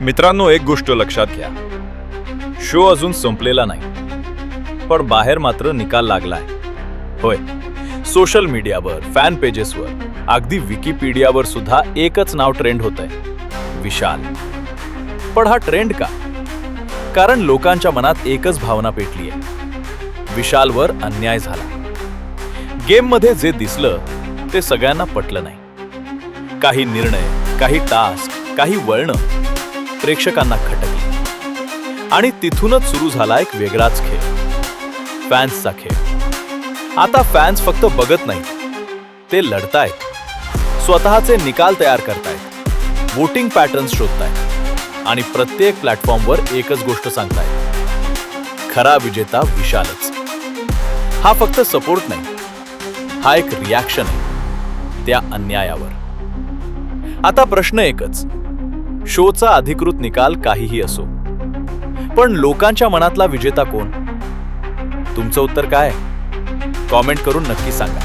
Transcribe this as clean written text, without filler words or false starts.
मित्रांनो, एक गोष्ट लक्षात घ्या, शो अजून संपलेला नाही, पण बाहेर मात्र निकाल लागलाय. होय, सोशल मीडियावर, फॅन पेजेसवर, अगदी विकिपीडियावर सुद्धा एकच नाव ट्रेंड होतंय, विशाल. पण हा ट्रेंड का? कारण लोकांच्या मनात एकच भावना पेटलीये, विशालवर अन्याय झाला. गेममध्ये जे दिसलं ते सगळ्यांना पटलं नाही. काही निर्णय, काही टास्क, काही वळणं प्रेक्षकांना खटकली आणि तिथूनच सुरू झाला एक वेगळाच खेळ, फॅन्सचा खेळ. आता फॅन्स फक्त बघत नाहीत, ते लढतायत, स्वतःचे निकाल तयार करतायत, वोटिंग पॅटर्न्स शोधतायत आणि प्रत्येक प्लॅटफॉर्मवर एकच गोष्ट सांगतायत, खरा विजेता विशालच. हा फक्त सपोर्ट नाही, हा एक रिॲक्शन आहे त्या अन्यायावर. आता प्रश्न एकच, शोचा अधिकृत निकाल काहीही असो, पण लोकांच्या मनातला विजेता कोण? तुमचं उत्तर काय? कॉमेंट करून नक्की सांगा.